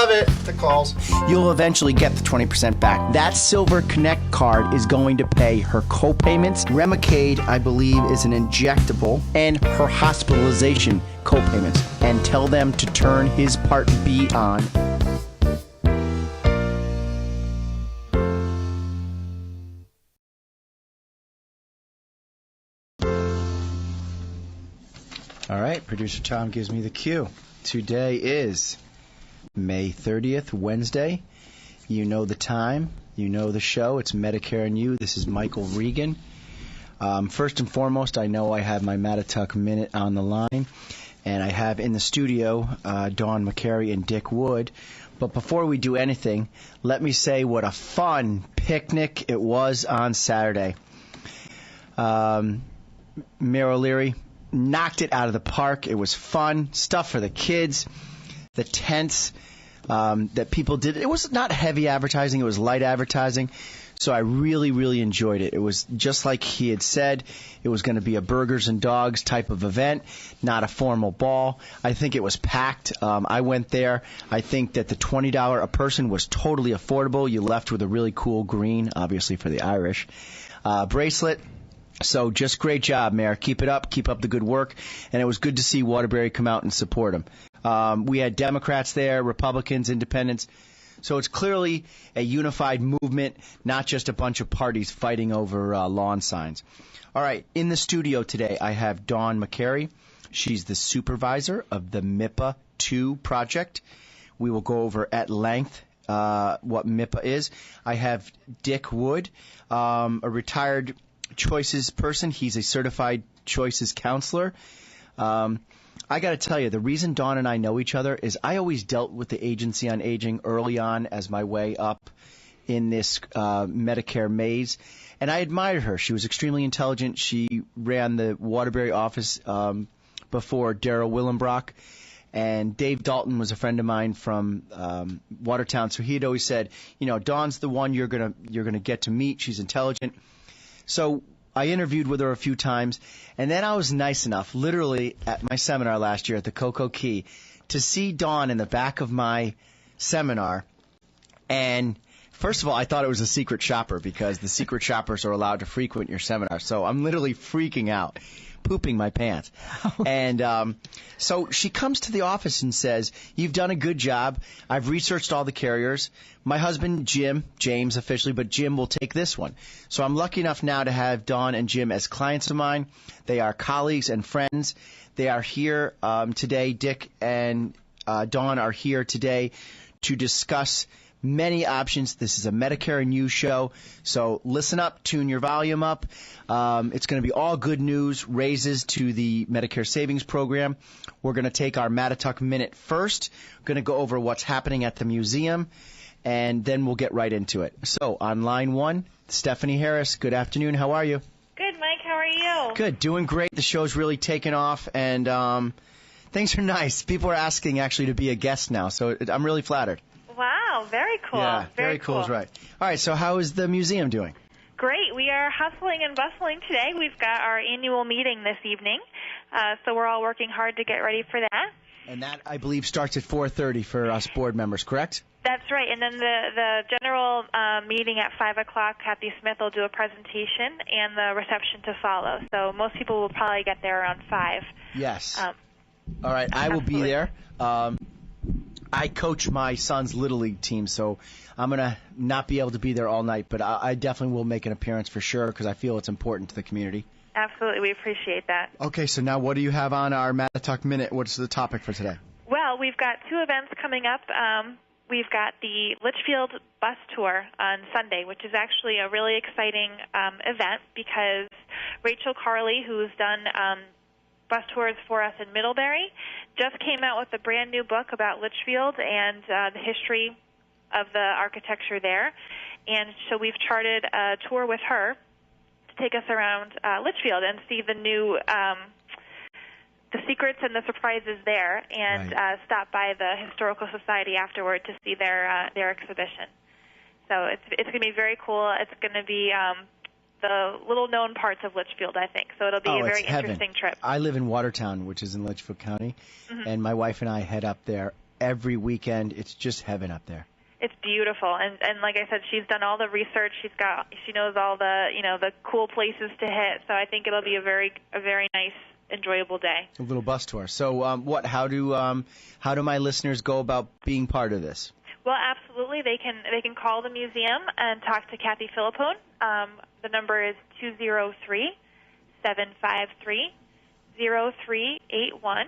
love it. The calls. You'll eventually get the 20% back. That Silver Connect card is going to pay her co-payments. Remicade, I believe, is an injectable, and her hospitalization co-payments. And tell them to turn his Part B on. All right, producer Tom gives me the cue. Today is May 30th, Wednesday. You know the time. You know the show. It's Medicare and You. This is Michael Regan. First and foremost, I know I have my Mattatuck Minute on the line, and I have in the studio Dawn Macary and Dick Wood. But before we do anything, let me say what a fun picnic it was on Saturday. Mayor O'Leary knocked it out of the park. It was fun stuff for the kids. The tents that people did. It was not heavy advertising. It was light advertising. So I really, really enjoyed it. It was just like he had said. It was going to be a burgers and dogs type of event, not a formal ball. I think it was packed. I went there. I think that the $20 a person was totally affordable. You left with a really cool green, obviously for the Irish, bracelet. So just great job, Mayor. Keep it up. Keep up the good work. And it was good to see Waterbury come out and support him. We had Democrats there, Republicans, Independents. So it's clearly a unified movement, not just a bunch of parties fighting over lawn signs. All right, in the studio today, I have Dawn Macary. She's the supervisor of the MIPPA II project. We will go over at length what MIPPA is. I have Dick Wood, a retired Choices person. He's a certified Choices counselor. I got to tell you, the reason Dawn and I know each other is I always dealt with the Agency on Aging early on as my way up in this Medicare maze, and I admired her. She was extremely intelligent. She ran the Waterbury office before Darrell Willenbrock, and Dave Dalton was a friend of mine from Watertown, so he had always said, you know, Dawn's the one you're gonna get to meet. She's intelligent. So I interviewed with her a few times, and then I was nice enough, literally at my seminar last year at the Cocoa Key, to see Dawn in the back of my seminar. And first of all, I thought it was a secret shopper because the secret shoppers are allowed to frequent your seminar. So I'm literally freaking out, pooping my pants. And so she comes to the office and says, you've done a good job. I've researched all the carriers. My husband, James officially, but Jim will take this one. So I'm lucky enough now to have Dawn and Jim as clients of mine. They are colleagues and friends. They are here today. Dick and Dawn are here today to discuss many options. This is a Medicare and You show, so listen up, tune your volume up. It's going to be all good news, raises to the Medicare Savings Program. We're going to take our Mattatuck Minute first. We're going to go over what's happening at the museum, and then we'll get right into it. So on line one, Stephanie Harris. Good afternoon. How are you? Good, Mike. How are you? Good. Doing great. The show's really taken off, and things are nice. People are asking actually to be a guest now, so I'm really flattered. Wow, very cool. Yeah, very cool is right. All right, so how is the museum doing? Great. We are hustling and bustling today. We've got our annual meeting this evening, so we're all working hard to get ready for that. And that, I believe, starts at 4:30 for us board members, correct? That's right. And then the general meeting at 5 o'clock, Kathy Smith will do a presentation and the reception to follow. So most people will probably get there around 5. Yes. All right, I will be there. I coach my son's Little League team, so I'm going to not be able to be there all night, but I definitely will make an appearance for sure because I feel it's important to the community. Absolutely. We appreciate that. Okay, so now what do you have on our Mattatuck Minute? What's the topic for today? Well, we've got 2 events coming up. We've got the Litchfield bus tour on Sunday, which is actually a really exciting event because Rachel Carley, who's done bus tours for us in Middlebury, just came out with a brand new book about Litchfield and the history of the architecture there. And so we've charted a tour with her to take us around Litchfield and see the new the secrets and the surprises there, and stop by the Historical Society afterward to see their exhibition. So it's going to be very cool. It's going to be the little-known parts of Litchfield, I think. So it'll be a very interesting trip. I live in Watertown, which is in Litchfield County, and my wife and I head up there every weekend. It's just heaven up there. It's beautiful, and like I said, she's done all the research. She knows all the the cool places to hit. So I think it'll be a very nice, enjoyable day. A little bus tour. So how do my listeners go about being part of this? Well, absolutely. They can call the museum and talk to Kathy Philippone. The number is 203-753-0381.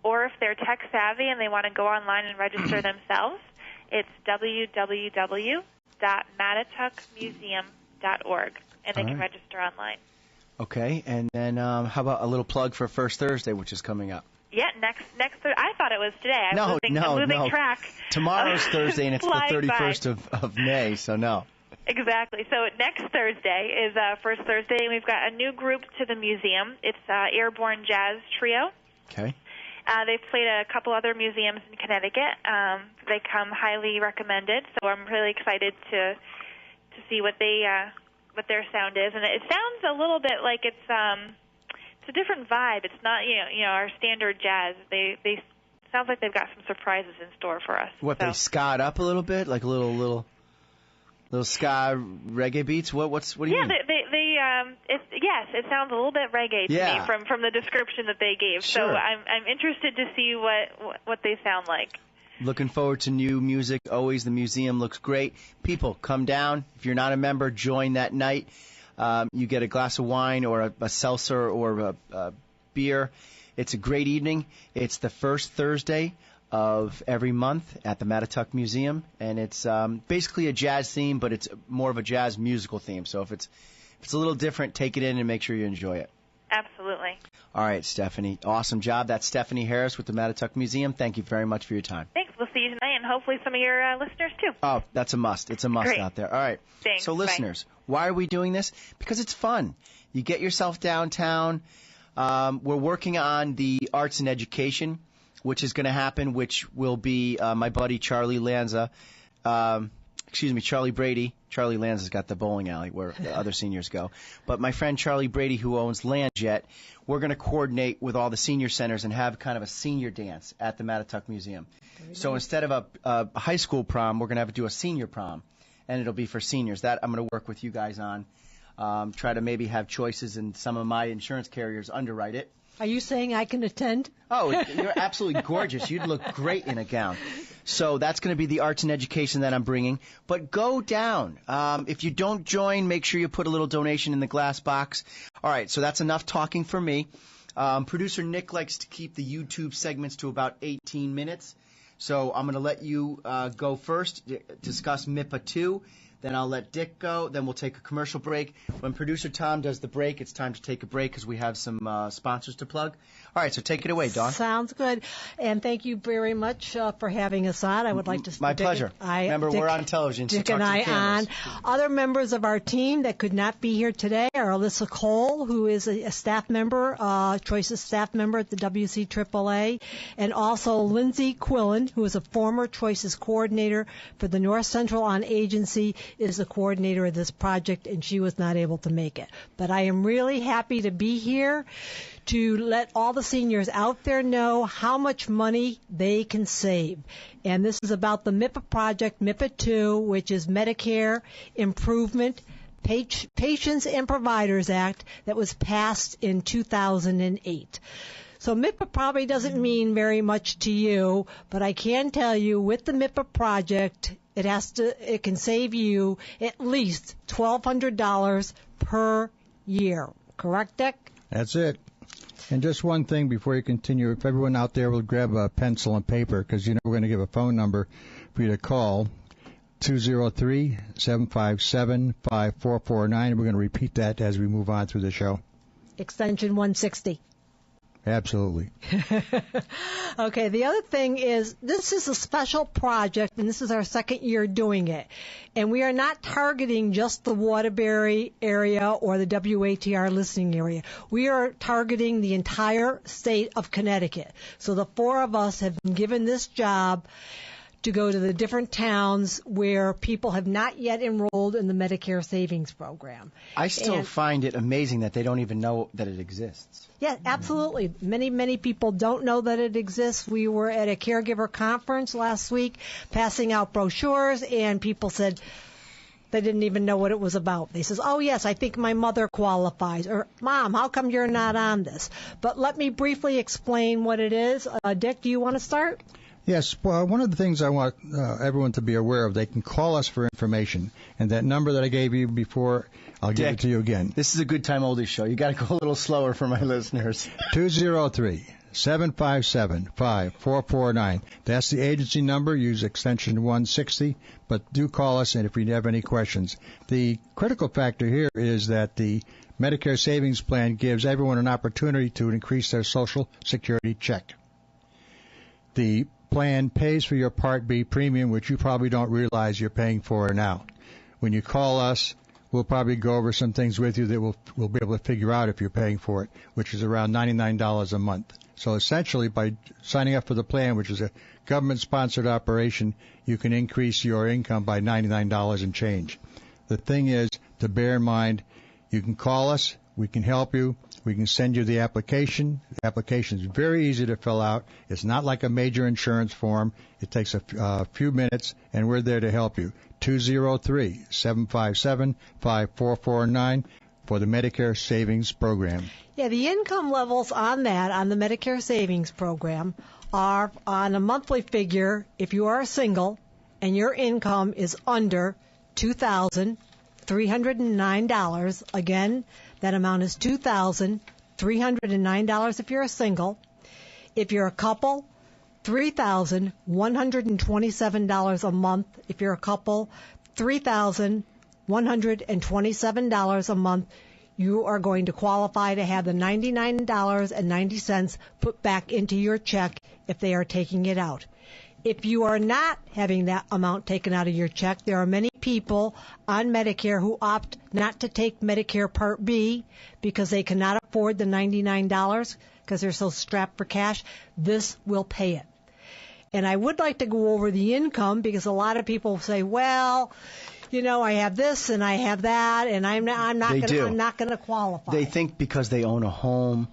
Or if they're tech savvy and they want to go online and register themselves, it's www.mattatuckmuseum.org, and they can register online. Okay, and then how about a little plug for First Thursday, which is coming up? Yeah, next Thursday. I thought it was today. I'm losing track. Tomorrow's Thursday, and it's the 31st of May, so no. Exactly. So next Thursday is First Thursday, and we've got a new group to the museum. It's Airborne Jazz Trio. Okay. They've played a couple other museums in Connecticut. They come highly recommended, so I'm really excited to see what their sound is. And it sounds a little bit like it's a different vibe. It's not our standard jazz. They sounds like they've got some surprises in store for us. What, they ska up a little bit, like a little ska reggae beats? What do you mean? Yes, it sounds a little bit reggae to me from the description that they gave. Sure. So I'm interested to see what they sound like. Looking forward to new music. Always, the museum looks great. People, come down. If you're not a member, join that night. You get a glass of wine or a seltzer or a beer. It's a great evening. It's the first Thursday of every month at the Mattatuck Museum, and it's basically a jazz theme, but it's more of a jazz musical theme. So if it's a little different, take it in and make sure you enjoy it. Absolutely. All right, Stephanie. Awesome job. That's Stephanie Harris with the Mattatuck Museum. Thank you very much for your time. Thanks. We'll see you tonight, and hopefully some of your listeners, too. Oh, that's a must. It's a must Great. out there. All right. Thanks. So, listeners, why are we doing this? Because it's fun. You get yourself downtown. We're working on the arts and education, which is going to happen, which will be my buddy Charlie Lanza. Charlie Brady. Charlie Lanza's got the bowling alley where the other seniors go. But my friend Charlie Brady, who owns Landjet, we're going to coordinate with all the senior centers and have kind of a senior dance at the Mattatuck Museum. So instead of a high school prom, we're going to have to do a senior prom, and it'll be for seniors. That I'm going to work with you guys on. Try to maybe have choices, and some of my insurance carriers underwrite it. Are you saying I can attend? Oh, you're absolutely gorgeous. You'd look great in a gown. So that's going to be the arts and education that I'm bringing. But go down. If you don't join, make sure you put a little donation in the glass box. All right, so that's enough talking for me. Producer Nick likes to keep the YouTube segments to about 18 minutes. So I'm going to let you go first, discuss MIPPA II. Then I'll let Dick go. Then we'll take a commercial break. When producer Tom does the break, it's time to take a break because we have some sponsors to plug. All right, so take it away, Dawn. Sounds good. And thank you very much for having us on. I would like to... My pleasure. Remember, we're on television, so Dick talk and to I the cameras. on. Other members of our team that could not be here today are Alyssa Cole, who is a staff member, Choices staff member at the WCAAA, and also Lindsay Quillen, who is a former Choices coordinator for the North Central On Agency, is the coordinator of this project, and she was not able to make it. But I am really happy to be here to let all the seniors out there know how much money they can save. And this is about the MIPPA project, MIPPA II, which is Medicare Improvement Patients and Providers Act that was passed in 2008. So MIPPA probably doesn't mean very much to you, but I can tell you with the MIPPA project, it can save you at least $1,200 per year. Correct, Dick? That's it. And just one thing before you continue, if everyone out there will grab a pencil and paper, because we're going to give a phone number for you to call, 203-757-5449. We're going to repeat that as we move on through the show. Extension 160. Absolutely. Okay, the other thing is this is a special project, and this is our second year doing it. And we are not targeting just the Waterbury area or the WATR listening area. We are targeting the entire state of Connecticut. So the four of us have been given this job to go to the different towns where people have not yet enrolled in the Medicare Savings Program. I still find it amazing that they don't even know that it exists. Yeah, absolutely. Many people don't know that it exists. We were at a caregiver conference last week passing out brochures, and people said they didn't even know what it was about. They says, oh, yes, I think my mother qualifies. Or, Mom, how come you're not on this? But let me briefly explain what it is. Dick, do you want to start? Yes, well, one of the things I want everyone to be aware of, they can call us for information. And that number that I gave you before, I'll give it to you again. This is a good time oldies show. You got to go a little slower for my listeners. 203-757-5449. That's the agency number. Use extension 160. But do call us, and if you have any questions. The critical factor here is that the Medicare Savings Plan gives everyone an opportunity to increase their Social Security check. The plan pays for your Part B premium, which you probably don't realize you're paying for now. When you call us, we'll probably go over some things with you that we'll be able to figure out if you're paying for it, which is around $99 a month. So essentially, by signing up for the plan, which is a government-sponsored operation, you can increase your income by $99 and change. The thing is to bear in mind, you can call us. We can help you. We can send you the application. The application is very easy to fill out. It's not like a major insurance form. It takes a few minutes, and we're there to help you. 203-757-5449 for the Medicare Savings Program. Yeah, the income levels on the Medicare Savings Program, are on a monthly figure if you are a single and your income is under $2,309. Again, that amount is $2,309 if you're a single. If you're a couple, $3,127 a month. If you're a couple, $3,127 a month. You are going to qualify to have the $99.90 put back into your check if they are taking it out. If you are not having that amount taken out of your check, there are many people on Medicare who opt not to take Medicare Part B because they cannot afford the $99 because they're so strapped for cash. This will pay it. And I would like to go over the income because a lot of people say, well, you know, I have this and I have that, and I'm not going to qualify. They think because they own a home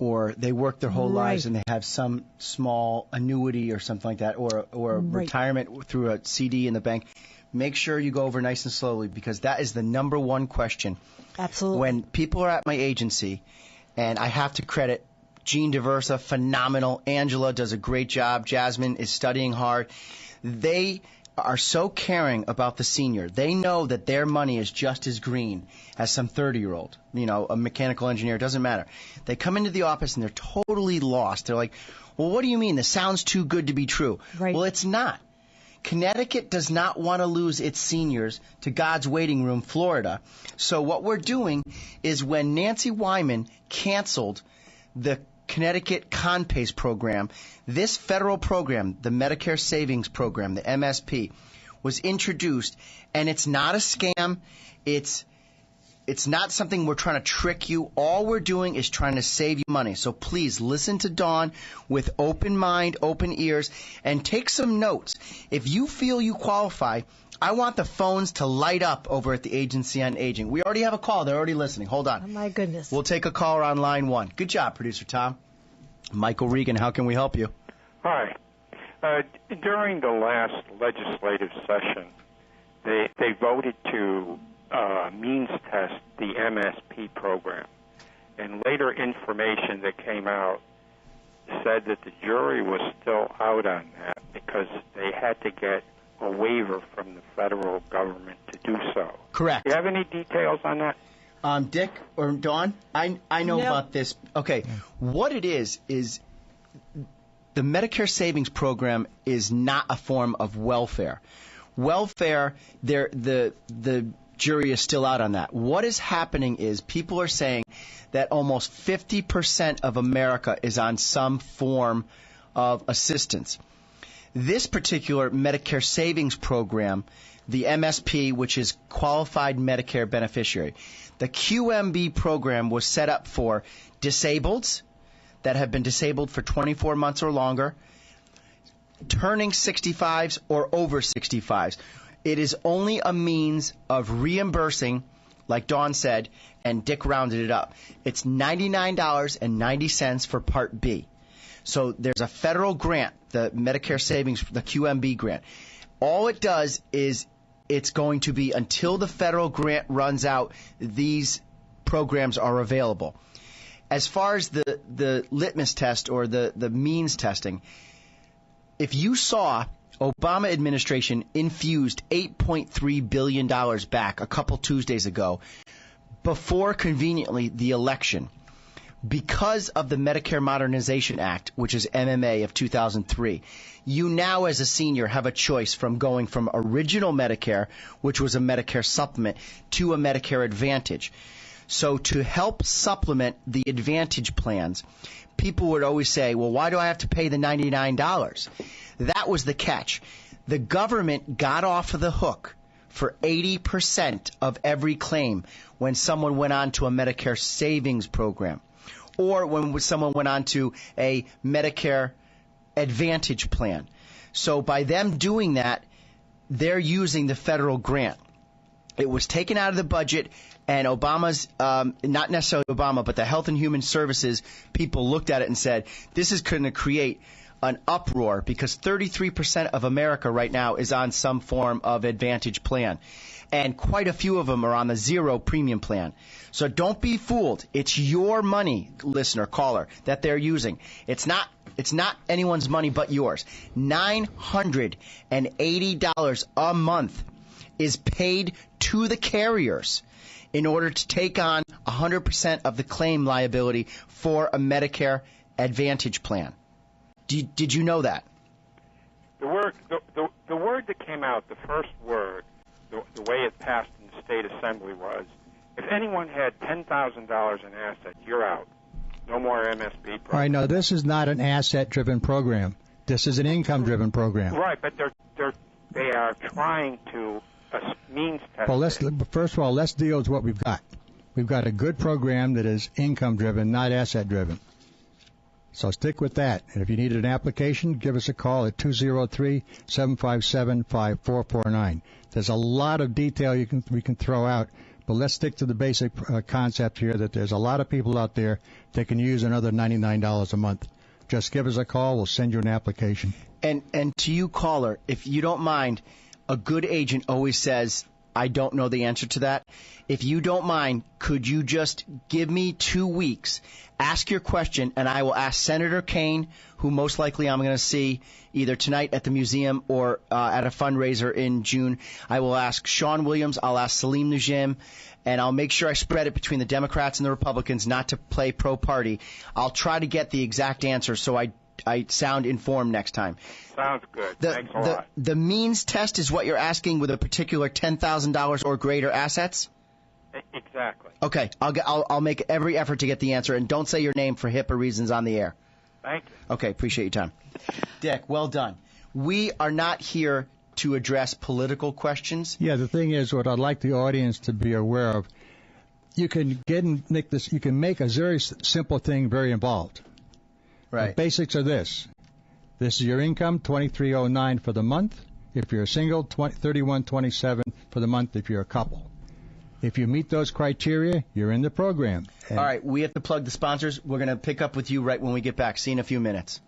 or they work their whole lives and they have some small annuity or something like that, or retirement through a CD in the bank. Make sure you go over nice and slowly because that is the number one question. Absolutely. When people are at my agency, and I have to credit Jean DeVersa, phenomenal. Angela does a great job. Jasmine is studying hard. They are so caring about the senior. They know that their money is just as green as some 30-year-old, you know, a mechanical engineer. It doesn't matter. They come into the office and they're totally lost. They're like, well, what do you mean? This sounds too good to be true. Right. Well, it's not. Connecticut does not want to lose its seniors to God's waiting room, Florida. So what we're doing is when Nancy Wyman canceled the Connecticut ConPACE program, this federal program, the Medicare Savings Program, the MSP, was introduced, and it's not a scam. It's not something we're trying to trick you. All we're doing is trying to save you money. So please listen to Dawn with open mind, open ears, and take some notes. If you feel you qualify, I want the phones to light up over at the Agency on Aging. We already have a call. They're already listening. Hold on. Oh, my goodness. We'll take a caller on line one. Good job, Producer Tom. Michael Regan, how can we help you? Hi. During the last legislative session, they voted to means test the MSP program. And later information that came out said that the jury was still out on that because they had to get a waiver from the federal government to do so. Correct. Do you have any details on that? Dick or Dawn, I know about this. Okay, what it is the Medicare Savings Program is not a form of welfare. Welfare, the jury is still out on that. What is happening is people are saying that almost 50% of America is on some form of assistance. This particular Medicare Savings Program, the MSP, which is Qualified Medicare Beneficiary, the QMB program was set up for disableds that have been disabled for 24 months or longer, turning 65s or over 65s. It is only a means of reimbursing, like Dawn said, and Dick rounded it up. It's $99.90 for Part B. So there's a federal grant, the Medicare Savings, the QMB grant. All it does is it's going to be until the federal grant runs out, these programs are available. As far as the litmus test or the means testing, if you saw Obama administration infused $8.3 billion back a couple Tuesdays ago before, conveniently, the election because of the Medicare Modernization Act, which is MMA of 2003, you now as a senior have a choice from going from original Medicare, which was a Medicare supplement, to a Medicare Advantage. So to help supplement the Advantage plans, people would always say, well, why do I have to pay the $99? That was the catch. The government got off of the hook for 80% of every claim when someone went on to a Medicare savings program or when someone went on to a Medicare Advantage plan. So by them doing that, they're using the federal grant. It was taken out of the budget, and Obama's, not necessarily Obama, but the Health and Human Services people looked at it and said, this is going to create an uproar because 33% of America right now is on some form of Advantage plan. And quite a few of them are on the zero premium plan. So don't be fooled. It's your money, listener, caller, that they're using. It's not anyone's money but yours. $980 a month is paid to the carriers in order to take on 100% of the claim liability for a Medicare Advantage plan. Did you know that? The word that came out, the first word, the way it passed in the state assembly was, if anyone had $10,000 in assets, you're out. No more MSB program. All right, now this is not an asset-driven program. This is an income-driven program. Right, but they are trying to means test. Well, first of all, let's deal with what we've got. We've got a good program that is income-driven, not asset-driven. So stick with that. And if you need an application, give us a call at 203-757-5449. There's a lot of detail we can throw out, but let's stick to the basic concept here that there's a lot of people out there that can use another $99 a month. Just give us a call. We'll send you an application. And to you, caller, if you don't mind, a good agent always says, I don't know the answer to that. If you don't mind, could you just give me 2 weeks, ask your question, and I will ask Senator Kane, who most likely I'm going to see either tonight at the museum or at a fundraiser in June. I will ask Sean Williams. I'll ask Salim Najim, and I'll make sure I spread it between the Democrats and the Republicans not to play pro-party. I'll try to get the exact answer so I sound informed next time. Sounds good. Thanks a lot. The means test is what you're asking with a particular $10,000 or greater assets? Exactly. Okay. I'll make every effort to get the answer, and don't say your name for HIPAA reasons on the air. Thank you. Okay. Appreciate your time. Dick, well done. We are not here to address political questions. Yeah, the thing is, what I'd like the audience to be aware of, you can make a very simple thing very involved. Right. The basics are this. This is your income, $23.09 for the month. If you're a single, $31.27 for the month if you're a couple. If you meet those criteria, you're in the program. All right, we have to plug the sponsors. We're going to pick up with you right when we get back. See you in a few minutes.